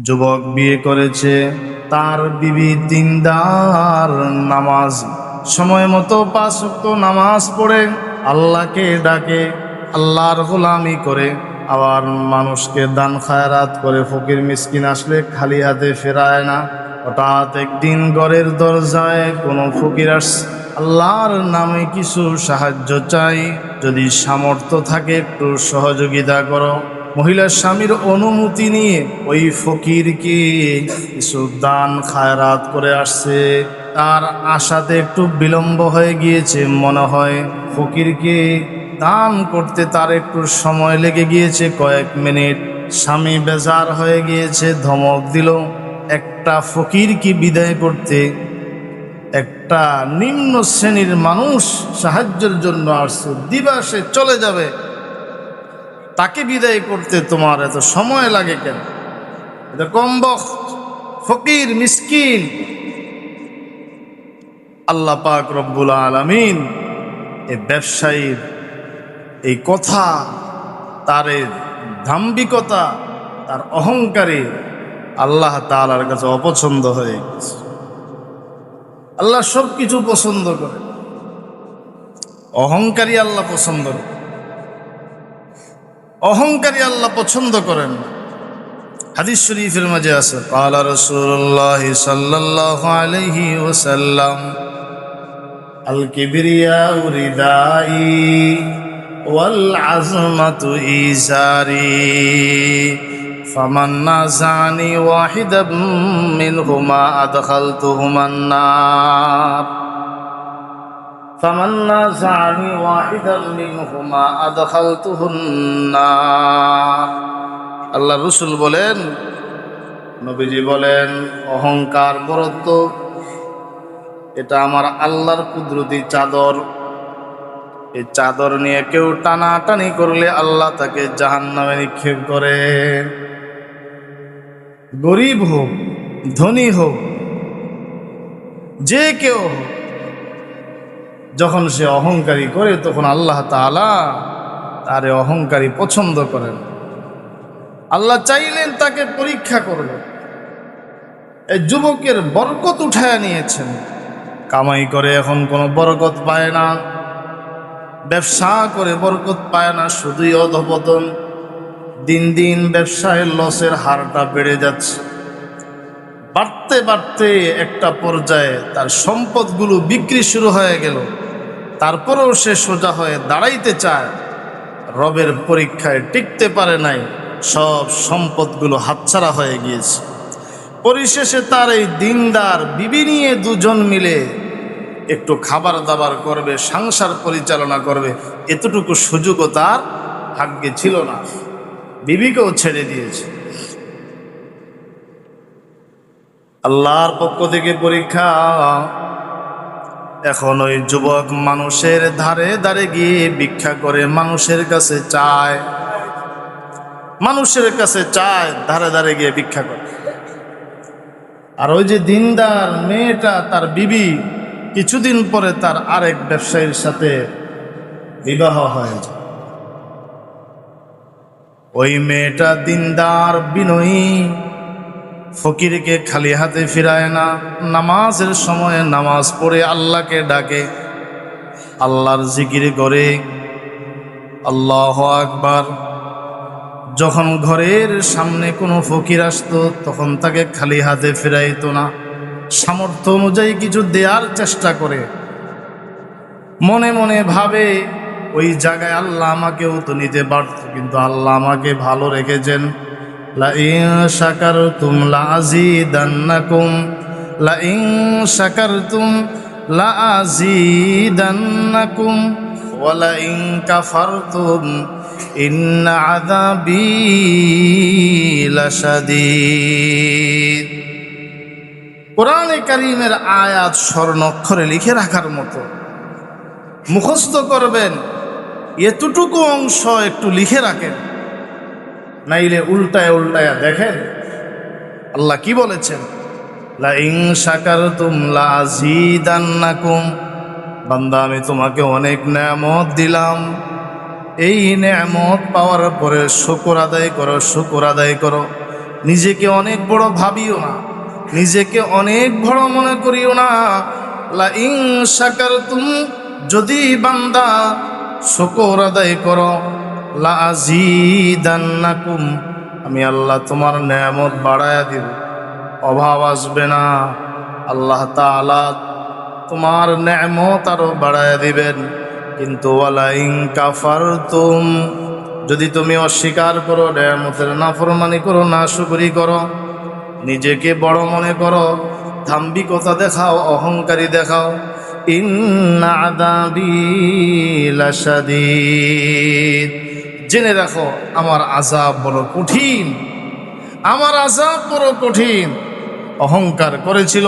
যুবক বিয়ে করেছে, তার বিবি দিনদার, নামাজ সময় মতো 5 ওয়াক্ত নামাজ পড়ে, আল্লাহকে ডাকে, আল্লাহর গোলামি করে, আবার মানুষকে দান খায়রাত করে, ফকির মিসকিন আসলে খালি হাতে ফেরায় না। হঠাৎ একদিন ঘরের দরজায় কোনো ফকির আসছে, আল্লাহর নামে কিছু সাহায্য চাই, যদি সামর্থ্য থাকে একটু সহযোগিতা করো। মহিলার স্বামীর অনুমতি নিয়ে ওই ফকিরকে কিছু দান খায়রাত করে আসছে। তার আশাতে একটু বিলম্ব হয়ে গিয়েছে, মনে হয় ফকিরকে দান করতে তার একটু সময় লেগে গিয়েছে, কয়েক মিনিট। স্বামী বেজার হয়ে গিয়েছে, ধমক দিল, একটা ফকিরকে বিদায় করতে, একটা নিম্ন শ্রেণীর মানুষ সাহায্যের জন্য আসছে, দিবা সে চলে যাবে, তাকে বিদায় করতে তোমার এত সময় লাগে কেন? এটা কমবখ্ত, ফকির মিসকিন। আল্লাহ পাক রব্বুল আলামিন এই ব্যবসায়ীর এই কথা, তার দাম্ভিকতা, তার অহংকারে আল্লাহ তাআলার কাছে অপছন্দ হয়ে গেছে। আল্লাহ সব কিছু পছন্দ করে, অহংকারী আল্লাহ পছন্দ করে, অহংকারী আল্লাহ পছন্দ করেন। হাদিস শরীফের মাঝে আছে, ক্বালা রাসূলুল্লাহ সাল্লাল্লাহু আলাইহি ওয়াসাল্লাম, আল কিবরিয়াউ রিদাই ওয়াল আযমাতু ইজারি, ফামান নাযানি ওয়াহিদাম মিনহুমা আদখালতুহুমান নার, ফামান নাযানি ওয়াহিদাম মিনহুমা আদখালতুহুন নার। আল্লাহ রসুল বলেন, নবীজি বলেন, অহংকার, বড়ত্ব, এটা আমার আল্লাহর কুদরতি চাদর। এই চাদর নিয়ে কেউ টানাটানি করলে আল্লাহ তাকে জাহান্নামে নিক্ষেপ করে। গরিব হোক, ধনী হোক, যে কেউ হোক, যখন সে অহংকারী করে তখন আল্লাহ তাআলা তার অহংকারী পছন্দ করেন। আল্লাহ চাইলেন তাকে পরীক্ষা করবে। এই যুবকের বরকত উঠায় নিয়েছেন, কামাই করে এখন কোনো বরকত পায় না, ব্যবসা করে বরকত পায় না, শুধুই অধপতন। দিন দিন ব্যবসায় লসের হারটা বেড়ে যাচ্ছে, বাড়তে বাড়তে একটা পর্যায়ে তার সম্পদগুলো বিক্রি শুরু হয়ে গেল। তারপরেও সে সোজা হয়ে দাঁড়াইতে চায়, রবের পরীক্ষায় টিকতে পারে নাই, সব সম্পদগুলো হাতছাড়া হয়ে গিয়েছে। পরিশেষে তার এই দিনদার বিবি নিয়ে দুজন মিলে একটু খাবার দাবার করবে, সংসার পরিচালনা করবে, এতটুকু সুযোগও তার ভাগ্যে ছিল না, বিবিকেও ছেড়ে দিয়েছে। আল্লাহর পক্ষ থেকে পরীক্ষা। এখন ওই যুবক মানুষের ধারে ধারে গিয়ে ভিক্ষা করে, মানুষের কাছে চায়, মানুষের কাছে চায়, ধারে ধারে গিয়ে ভিক্ষা করে। আর ওই যে দিনদার মেয়েটা, তার বিবি, কিছুদিন পরে তার আরেক ব্যবসায়ীর সাথে বিবাহ হয়ে যায়। ওই মেয়েটা দিনদার, বিনয়ী, ফকিরকে খালি হাতে ফিরায় না, নামাজের সময় নামাজ পড়ে আল্লাহকে ডাকে, আল্লাহর জিকির করে, আল্লাহু আকবার। যখন ঘরের সামনে কোনো ফকির আসতো তখন তাকে খালি হাতে ফিরাইতো না, সামর্থ্য অনুযায়ী কিছু দেওয়ার চেষ্টা করে। মনে মনে ভাবে, ওই জায়গায় আল্লাহ আমাকেও তো নিতে পারত, কিন্তু আল্লাহ আমাকে ভালো রেখেছেন। লাইন শাকারতুম লাযীদান্নাকুম, লাইন শাকারতুম লাযীদান্নাকুম ওয়া লাইন কাফারতুম ইন্না আযাবী লাশাদীদ। কোরআনে কারীমের আয়াত স্বর্ণাক্ষরে লিখে রাখার মতো, মুখস্থ করবেন, এতটুকু অংশ একটু লিখে রাখেন, নাইলে উল্টায় উল্টায়া দেখেন আল্লাহ কি বলেছেন। লাইন শাকারতুম লাযীদান্নাকুম, বান্দা আমি তোমাকে অনেক নেয়ামত দিলাম, এই নেয়ামত পাওয়ার পরে শুকর আদায় করো, শুকর আদায় করো। নিজেকে অনেক বড় ভাবিও না, নিজেকে অনেক বড় মনে করিও না। লা ইন শাকারতুম, যদি বান্দা শুকর আদায় করো, লা আযীদান্নাকুম, আমি আল্লাহ তোমার নেয়ামত বাড়ায়া দিব, অভাব আসবে না। আল্লাহ তাআলা তোমার নেয়ামত আরো বাড়ায়া দিবেন। কিন্তু ওয়ালা ইন কাফারতুম, যদি তুমি অস্বীকার করো, নেয়ামতের নাফরমানি করো, নাশুকরি করো, নিজেকে বড় মনে করো, দাম্ভিকতা দেখাও, অহংকারী দেখাও, ইন্না আযাবি লাশাদীদ, জেনে রাখো আমার আযাব বড় কঠিন, আমার আযাব বড় কঠিন। অহংকার করেছিল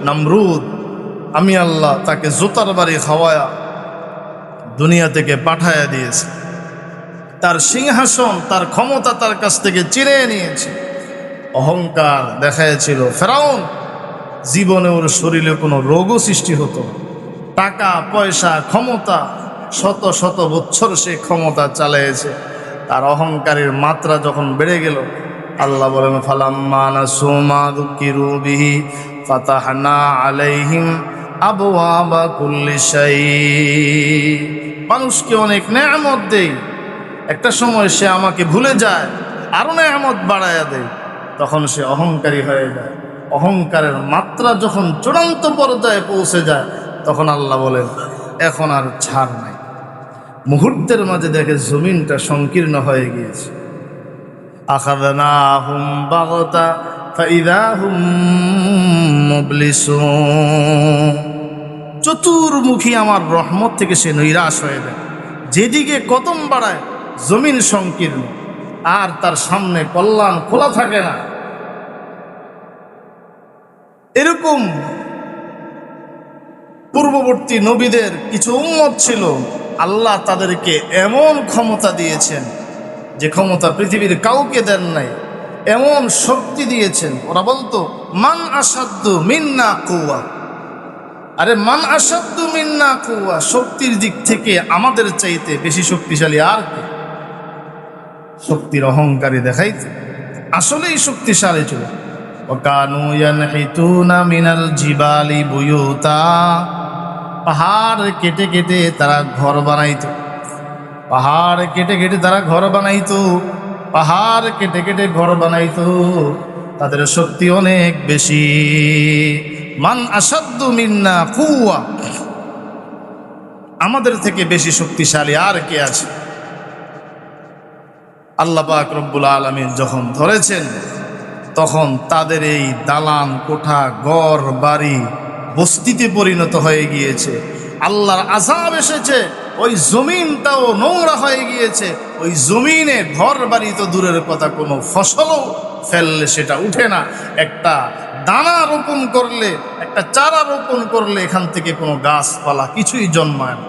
নমরুদ, আমি আল্লাহ তাকে জুতার বাড়ি খাওয়ায়া দুনিয়া থেকে পাঠায়া দিয়েছি, তার সিংহাসন, তার ক্ষমতা তার কাছ থেকে চিনে নিয়েছে। অহংকার দেখাইছিল ফেরাউন, জীবনে ওর শরীরে কোনো রোগও সৃষ্টি হতো না। টাকা পয়সা ক্ষমতা, শত শত বছর সে ক্ষমতা চালিয়েছে। তার অহংকারের মাত্রা যখন বেড়ে গেল, আল্লাহ বলেন ফালাম্মা নাসু মা যুকিরু বিহি ফাতাহনা আলাইহিম আবওয়াবা কুল্লি শাই। মানুষকে অনেক নেয়ামত দেই, একটা সময় সে আমাকে ভুলে যায়, আরো নেয়ামত বাড়ায়া দেয়, তখন সে অহংকারী হয়ে যায়। অহংকারের মাত্রা যখন চূড়ান্ত পর্যায়ে পৌঁছে যায়, তখন আল্লাহ বলেন এখন আর ছাড় নাই। মুহূর্তের মাঝে দেখে জমিনটা সংকীর্ণ হয়ে গিয়েছে। আখাযনাহুম বাগতা ফাইযা হুম মুবলিসুন, চতুর্মুখী আমার রহমত থেকে সে নৈরাশ হয়ে যায়। যেদিকে কদম বাড়ায় জমিন সংকীর্ণ, আর তার সামনে কল্যাণ খোলা থাকে না। এরকম পূর্ববর্তী নবীদের কিছু উম্মত ছিল, আল্লাহ তাদেরকে এমন ক্ষমতা দিয়েছেন যে ক্ষমতা পৃথিবীর কাউকে দেন নাই, এমন শক্তি দিয়েছেন। ওরা বলতো মান আসাদ্দু মিন্না কুওয়া, আরে মান আসাদ্দু মিন্না কুওয়া, শক্তির দিক থেকে আমাদের চাইতে বেশি শক্তিশালী আর কে? শক্তির অহংকারী দেখাইতে আসলেই শক্তিশালী ছিল। ওয়াকানু ইয়ানহিতুনা মিনাল জিবালি বুয়ুতা, পাহাড় কেটে কেটে তারা ঘর বানাইতো, পাহাড় কেটে কেটে তারা ঘর বানাইতো, পাহাড় কেটে কেটে ঘর বানাইতো। তাদের শক্তি অনেক বেশি। মান আসাদ্দু মিন্না কুওয়া, আমাদের থেকে বেশি শক্তিশালী আর কে আছে? আল্লাহ পাক রব্বুল আলামিন যখন ধরেছেন, তখন তাদের এই দালান কোঠা ঘর বাড়ি বস্তিতে পরিণত হয়ে গিয়েছে। আল্লাহর আযাব এসেছে, ওই জমিনটাও নোংরা হয়ে গিয়েছে। ওই জমিনে ঘর বাড়ি তো দূরের কথা, কোনো ফসলও ফেললে সেটা উঠে না। একটা দানা রোপণ করলে, একটা চারা রোপণ করলে এখান থেকে কোনো গাছপালা কিছুই জন্মায় না।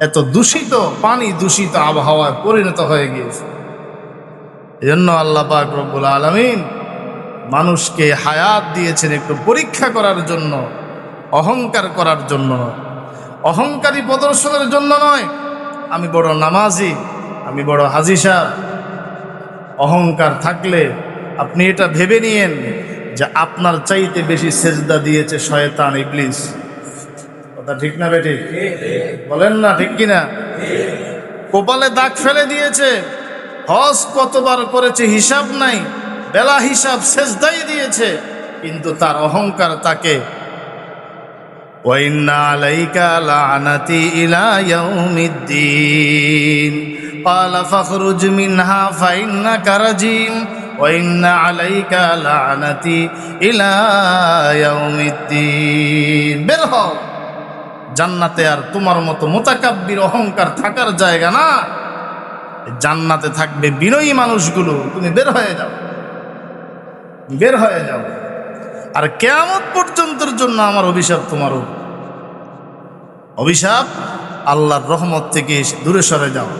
এত দূষিত পানি, দূষিত আবহাওয়ায় পরিণত হয়ে গিয়েছে। এজন্য আল্লাহ পাক রব্বুল আলামিন মানুষকে হায়াত দিয়েছেন একটু পরীক্ষা করার জন্য, অহংকার করার জন্য নয়, অহংকারী প্রদর্শনের জন্য নয়। আমি বড় নামাজি, আমি বড় হাজী সাহেব। অহংকার থাকলে আপনি এটা ভেবে নিয়েন যে আপনার চাইতে বেশি সেজদা দিয়েছে শয়তান ইবলিস। কথা ঠিক না বেটি? বলেন না ঠিক কিনা? কপালে দাগ ফেলে দিয়েছে, হজ কতবার করেছে হিসাব নাই, বেলা হিসাব সেজদাই দিয়েছে, কিন্তু তার অহংকার তাকে ওয়াইন্না আলাইকা লানাতি ইলা ইয়াউমিদ্দিন ক্বালা ফাখরুজ মিনহা ফাইন্নাকা রাজিম ওয়াইন্না আলাইকা লানাতি ইলা ইয়াউমিদ্দিন। বের হও, জান্নাতে আর তোমার মতো মুতাকাব্বির অহংকার থাকার জায়গা না। জান্নাতে থাকবে বিনয়ী মানুষগুলো। তুমি বের হয়ে যাও, বের হয়ে যাও। আর কিয়ামত পর্যন্তের জন্য আমার অভিশাপ তোমার অভিশাপ, আল্লাহর রহমত থেকে দূরে সরে যাও।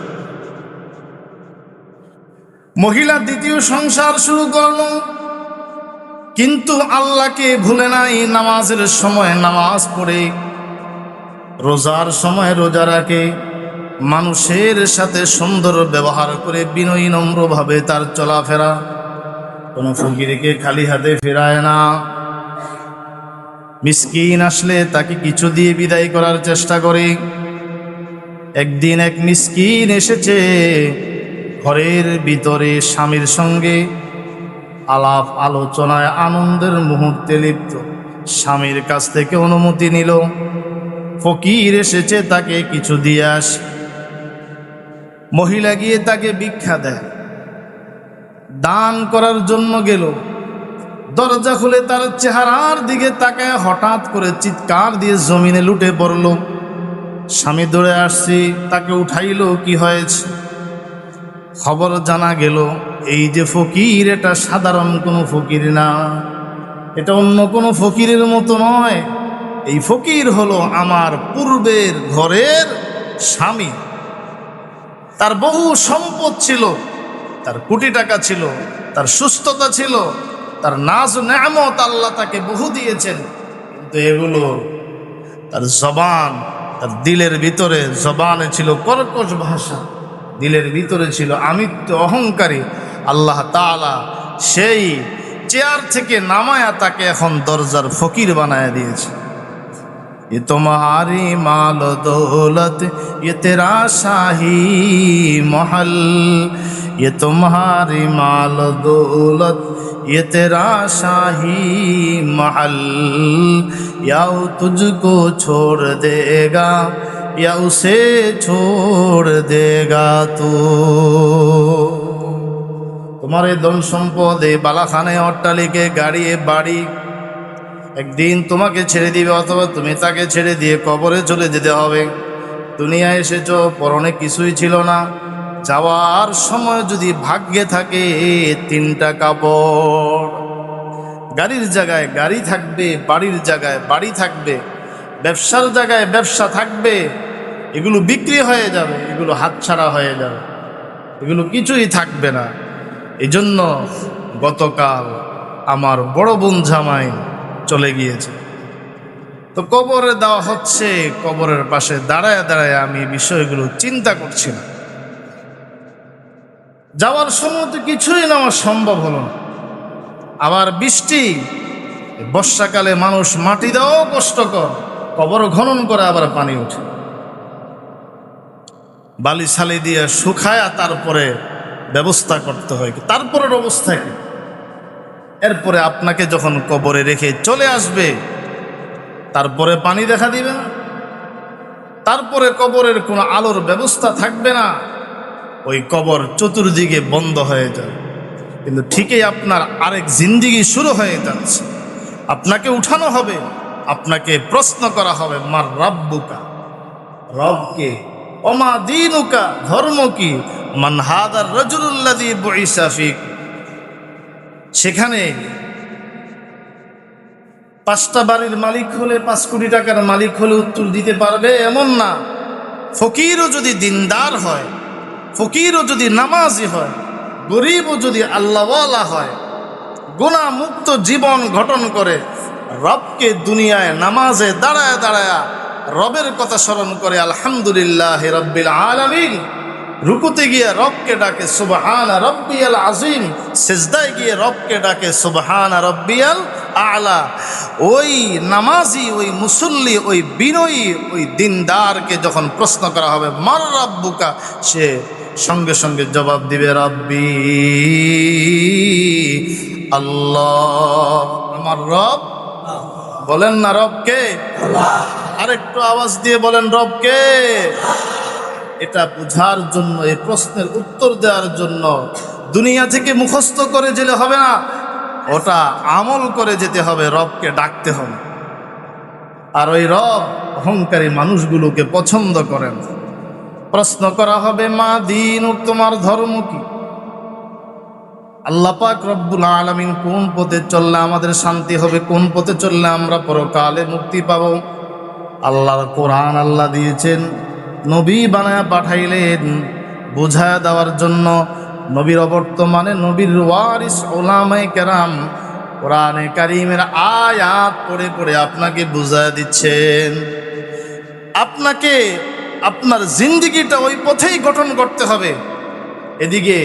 মহিলা দ্বিতীয় সংসার শুরু করল, কিন্তু আল্লাহকে ভুলে নাই। নামাজের সময় নামাজ পড়ে, রোজার সময় রোজা রাখে, মানুষের সাথে সুন্দর ব্যবহার করে বিনয়ী নম্রভাবে তার চলাফেরা। কোনো ফকিরকে খালি হাতে ফেরায় না। মিসকিন আসলে তাকে কিছু দিয়ে বিদায় করার চেষ্টা করে। একদিন এক মিসকিন এসেছে, ঘরের ভিতরে স্বামীর সঙ্গে আলাপ আলোচনায় আনন্দের মুহূর্তে লিপ্ত। স্বামীর কাছ থেকে অনুমতি নিল, ফকির এসেছে তাকে কিছু দিয়ে আসে। মহিলা গিয়ে তাকে ভিক্ষা দেয়, দান করার জন্য গেল। দরজা খুলে তার চেহারার দিকে তাকায় হঠাৎ করে চিৎকার দিয়ে জমিনে লুটে পড়ল। স্বামী দৌড়ে আসছি, তাকে উঠাইল। কি হয়েছে? খবর জানা গেল এই যে ফকির, এটা সাধারণ কোনো ফকির না, এটা অন্য কোনো ফকিরের মতো নয়। এই ফকির হলো আমার পূর্বের ঘরের স্বামী। তার বহু সম্পদ ছিল, তার কোটি টাকা ছিল, তার সুস্থতা ছিল, তার নাজ নেয়ামত আল্লাহ তাকে বহু দিয়েছেন। কিন্তু এগুলো তার জবান, তার দিলের ভিতরে জবানে ছিল কর্কশ ভাষা, দিলের ভিতরে ছিল আমিত্ব, অহংকারী। আল্লাহ তাআলা সেই চেয়ার থেকে নামায়া তাকে এখন দরজার ফকির বানায় দিয়েছে। ये तुम्हारी माल दौलत, ये तेरा शाही महल, ये तुम्हारी माल दौलत, ये तेरा शाही महल, या वो तुझको छोड़ देगा या उसे छोड़ देगा तू। তোমার এই ধন সম্পদ, এই বালাখানে, অট্টালিকে, গাড়ি, বাড়ি একদিন তোমাকে ছেড়ে দিবে, অথবা তুমি তাকে ছেড়ে দিয়ে কবরে চলে যেতে হবে। দুনিয়ায় এসেছো, পরনে কিছুই ছিল না। যাওয়ার সময় যদি ভাগ্যে থাকে 3টা কাপড়, গাড়ির জায়গায় গাড়ি থাকবে, বাড়ির জায়গায় বাড়ি থাকবে, ব্যবসার জায়গায় ব্যবসা থাকবে। এগুলো বিক্রি হয়ে যাবে, এগুলো হাতছাড়া হয়ে যাবে, এগুলো কিছুই থাকবে না। এই জন্য গতকাল আমার বড় বোন জামাই চলে গিয়েছে, তো কবরে দেওয়া হচ্ছে। কবরের পাশে দাঁড়ায় দাঁড়ায় আমি বিষয়গুলো চিন্তা করছিলাম। যাওয়ার সময় তো কিছুই নেওয়া সম্ভব হলো না। আবার বৃষ্টি, বর্ষাকালে মানুষ মাটি দেওয়াও কষ্টকর, কবর খনন করে আবার পানি ওঠে, বালি ছালি দিয়ে শুকায়া তারপরে ব্যবস্থা করতে হয়। তারপরের অবস্থা কি? এরপরে আপনাকে যখন কবরে রেখে চলে আসবে, তারপরে পানি দেখা দিবে না, তারপরে কবরের কোনো আলোর ব্যবস্থা থাকবে না, ওই কবর চতুর্দিকে বন্ধ হয়ে যায়। কিন্তু ঠিকই আপনার আরেক জিন্দিগি শুরু হয়ে যাচ্ছে। আপনাকে উঠানো হবে, আপনাকে প্রশ্ন করা হবে, মার রাব্বুকা, রবকে, ওমা দীনুকা, ধর্ম কি, মান হাদার রাজুলুল্লাযী বুইসা ফীক। সেখানে 5টা বাড়ির মালিক হলে, 5 কোটি টাকার মালিক হলে উত্তর দিতে পারবে এমন না। ফকিরও যদি দিনদার হয়, ফকিরও যদি নামাজি হয়, গরিবও যদি আল্লাহওয়ালা হয়, গুনাহ মুক্ত জীবন গঠন করে, রবকে দুনিয়ায় নামাজে দাঁড়ায় দাঁড়ায় রবের কথা স্মরণ করে, আলহামদুলিল্লাহি রাব্বিল আলামিন, রুকুতে গিয়ে রবকে ডাকে সুবহানা রাব্বিয়াল আযীম, সিজদায় গিয়ে রবকে ডাকে সুবহানা রাব্বিয়াল আ'লা। ওই নামাজি, ওই মুসল্লি, ওই বিনয়ী, ওই দিনদারকে যখন প্রশ্ন করা হবে মার রাব্বুকা, সে সঙ্গে সঙ্গে জবাব দিবে রাব্বি আল্লাহ, আমার রব। বলেন না রবকে? আরেকটু আওয়াজ দিয়ে বলেন রবকে। এটা বোঝার জন্য, এই প্রশ্নের উত্তর দেওয়ার জন্য দুনিয়া থেকে মুখস্থ করে যেতে হবে না, ওটা আমল করে যেতে হবে, রবকে ডাকতে হবে। আর ওই রব অহংকারী মানুষগুলোকে পছন্দ করেন। প্রশ্ন করা হবে মা দিন, তোমার ধর্ম কি? আল্লাহ পাক রব্বুল আলামিন কোন পথে চললে আমাদের শান্তি হবে, কোন পথে চললে আমরা পরকালে মুক্তি পাব। আল্লাহর কোরআন আল্লাহ দিয়েছেন, নবী বানায়া পাঠাইলেন বুঝায়া দেওয়ার জন্য। নবীর অবর্তমানে নবীর ওয়ারিস উলামায়ে কেরাম কোরআনে কারীমের আয়াত পড়ে পড়ে আপনাকে বুঝায়া দিচ্ছেন। আপনাকে আপনার জিন্দেগিটা ওই পথেই গঠন করতে হবে। এদিকে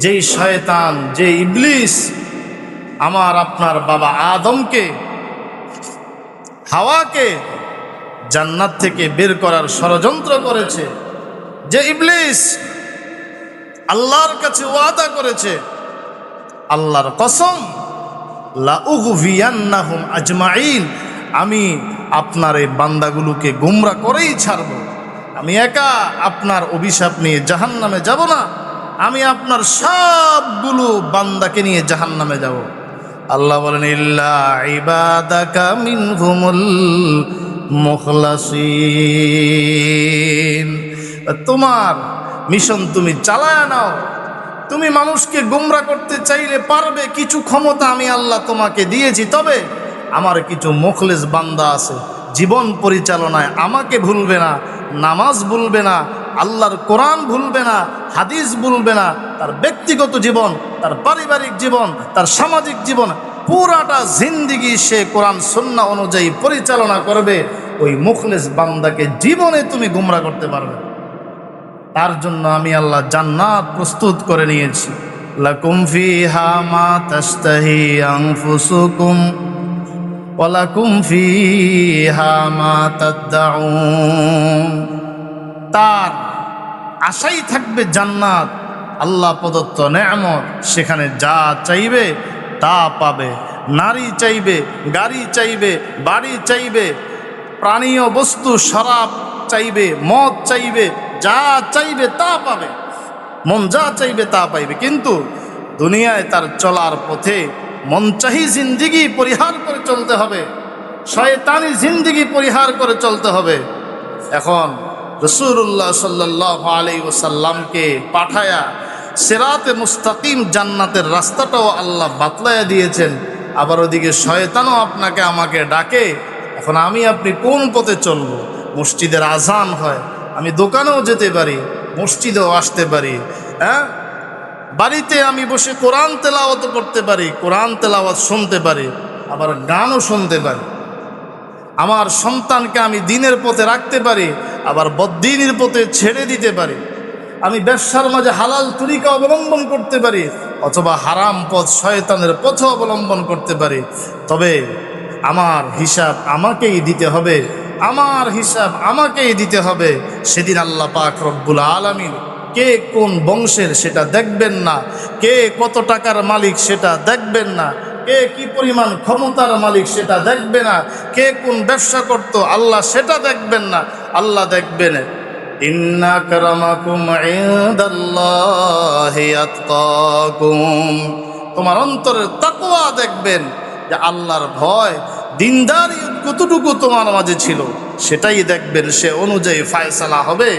যেই শয়তান, যে ইবলিস আমার আপনার বাবা আদমকে, হাওয়াকে জান্নাত থেকে বের করার ষড়যন্ত্র করেছে, যে ইবলিস আল্লাহর কাছে ওয়াদা করেছে, আল্লাহর কসম, লা উগভিয়ান্নাহুম আজমাইন, আমি আপনার এই বান্দাগুলোকে গোমরা করেই ছাড়ব। আমি একা আপনার অভিশাপ নিয়ে জাহান্নামে যাব না, আমি আপনার সবগুলো বান্দাকে নিয়ে জাহান্নামে যাব। আল্লাহ বলেন, ইল্লা ইবাদাকা মিনহুমুল মুখলাসিন। তোমার মিশন তুমি চালায় নাও। তুমি মানুষকে গোমরা করতে চাইলে পারবে, কিছু ক্ষমতা আমি আল্লাহ তোমাকে দিয়েছি। তবে আমার কিছু মুখলেস বান্দা আছে, জীবন পরিচালনায় আমাকে ভুলবে না, নামাজ ভুলবে না, আল্লাহর কোরআন ভুলবে না, হাদিস ভুলবে না, তার ব্যক্তিগত জীবন, তার পারিবারিক জীবন, তার সামাজিক জীবন, পুরাটা জিন্দিগি সে কোরআন সুন্নাহ অনুযায়ী পরিচালনা করবে। ওই মুখলেস বান্দাকে জীবনে তুমি গোমরা করতে পারবে। তার জন্য আমি আল্লাহ জান্নাত প্রস্তুত করে নিয়েছি। লাকুম ফিহা মা তাশতাহি আনফুসুকুম ওয়া লাকুম ফিহা মা তাদউন। তার আশাই থাকবে জান্নাত, আল্লাহ প্রদত্ত নেয়ামত, সেখানে যা চাইবে তা পাবে। নারী চাইবে, গাড়ি চাইবে, বাড়ি চাইবে, প্রাণীয় বস্তু, শরাব চাইবে, মদ চাইবে, যা চাইবে তা পাবে, মন যা চাইবে তা পাইবে। কিন্তু দুনিয়ায় তার চলার পথে মনচাহি জিন্দিগি পরিহার করে চলতে হবে, শয়তানি জিন্দিগি পরিহার করে চলতে হবে। এখন রাসূলুল্লাহ সাল্লাল্লাহু আলাইহি ওয়াসাল্লামকে পাঠায়া সিরাতে মুস্তাকিম জান্নাতের রাস্তাটাও আল্লাহ বাতলায়া দিয়েছেন। আবার ওদিকে শয়তানও আপনাকে আমাকে ডাকে। এখন আমি আপনি কোন পথে চলব? মসজিদের আজান হয়, আমি দোকানেও যেতে পারি, মসজিদেও আসতে পারি, হ্যাঁ, বাড়িতে আমি বসে কোরআন তেলাওয়াত করতে পারি, কোরআন তেলাওয়াত শুনতে পারি, আবার গানও শুনতে পারি। আমার সন্তানকে আমি দিনের পথে রাখতে পারি, আবার বদ্দিনের পথে ছেড়ে দিতে পারি। আমি ব্যবসার মাঝে হালাল তরিকা অবলম্বন করতে পারি, অথবা হারাম পথ শয়তানের পথ অবলম্বন করতে পারি। তবে আমার হিসাব আমাকেই দিতে হবে, আমার হিসাব আমাকেই দিতে হবে। সেদিন আল্লাহ পাক রব্বুল আলামিন কে কোন বংশের সেটা দেখবেন না, কে কত টাকার মালিক সেটা দেখবেন না, কে কি পরিমাণ ক্ষমতার মালিক সেটা দেখবে না, কে কোন ব্যবসা করত আল্লাহ সেটা দেখবেন না। আল্লাহ দেখবেন, ইন্না আকরামাকুম ইনদাল্লাহি আতকাকুম, তোমার অন্তরের তাকওয়া দেখবেন, যে আল্লাহর ভয়, দিনদারি কতটুকু তোমার মাঝে ছিল সেটাই দেখবেন, সে অনুযায়ী ফায়সালা হবে।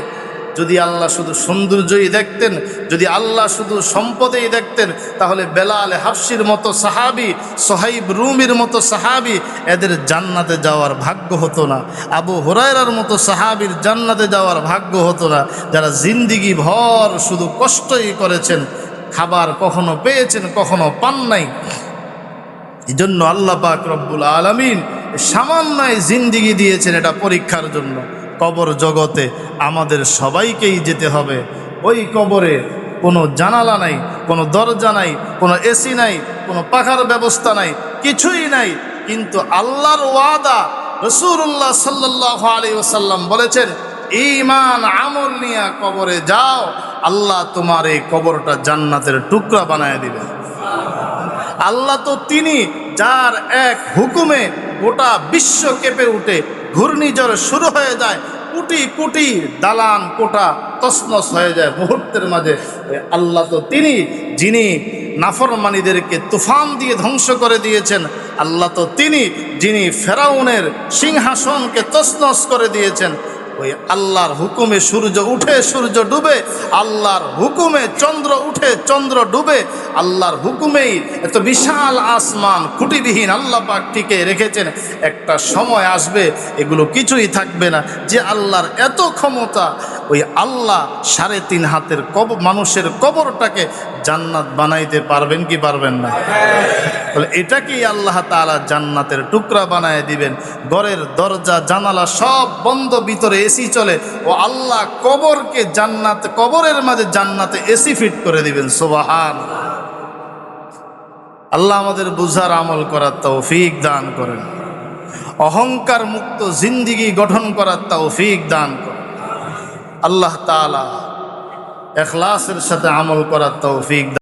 যদি আল্লাহ শুধু সৌন্দর্যই দেখতেন, যদি আল্লাহ শুধু সম্পদেই দেখতেন, তাহলে বেলাল হাফসির মতো সাহাবি, সোহাইব রুমির মতো সাহাবি, এদের জান্নাতে যাওয়ার ভাগ্য হতো না। আবু হুরায়রার মতো সাহাবির জান্নাতে যাওয়ার ভাগ্য হতো না, যারা জিন্দিগি ভর শুধু কষ্টই করেছেন, খাবার কখনো পেয়েছেন কখনো পান নাই। এই জন্য আল্লাহ পাক রব্বুল আলামিন সামান্য জিন্দিগি দিয়েছেন এটা পরীক্ষার জন্য। কবর জগতে আমাদের সবাইকেই যেতে হবে। ওই কবরে কোনো জানালা নাই, কোনো দরজা নাই, কোনো এসি নাই, কোনো পাখার ব্যবস্থা নাই, কিছুই নাই। কিন্তু আল্লাহর ওয়াদা, রাসূলুল্লাহ সাল্লাল্লাহু আলাইহি ওয়াসাল্লাম বলেছেন, ঈমান আমল নিয়ে কবরে যাও, আল্লাহ তোমার এই কবরটা জান্নাতের টুকরা বানায় দিবেন। আল্লাহ তো তিনি, যার এক হুকুমে গোটা বিশ্ব কেঁপে উঠে, ঘূর্ণিঝড় শুরু হয়ে যায়, কোটি কোটি দালান কোটা তছনছ হয়ে যায় মুহূর্তের মাঝে। আল্লাহ তো তিনি, যিনি নাফরমানীদেরকে তুফান দিয়ে ধ্বংস করে দিয়েছেন। আল্লাহ তো তিনি, যিনি ফেরাউনের সিংহাসনকে তছনছ করে দিয়েছেন। ওই আল্লাহর হুকুমে সূর্য উঠে সূর্য ডুবে, আল্লাহর হুকুমে চন্দ্র উঠে চন্দ্র ডুবে, আল্লাহর হুকুমেই এত বিশাল আসমান খুঁটিবিহীন আল্লাহ পাক টিকে রেখেছেন। একটা সময় আসবে এগুলো কিছুই থাকবে না। যে আল্লাহর এত ক্ষমতা, ওই আল্লাহ 3.5 হাতের মানুষের কবরটাকে জান্নাত বানাইতে পারবেন কি পারবেন না? তাহলে এটাকেই আল্লাহ তাআলা জান্নাতের টুকরা বানায় দিবেন। ঘরের দরজা জানালা সব বন্ধ, ভিতরে এসি চলে, ও আল্লাহ কবরকে জান্নাত, কবরের মাঝে জান্নাতে এসি ফিট করে দিবেন। সুবহানাল্লাহ। আল্লাহ আমাদের বুঝার আমল করার তৌফিক দান করেন, অহংকার মুক্ত জিন্দিগি গঠন করার তৌফিক দান করেন। আল্লাহ তাআলা ইখলাসের সাথে আমল করার তৌফিক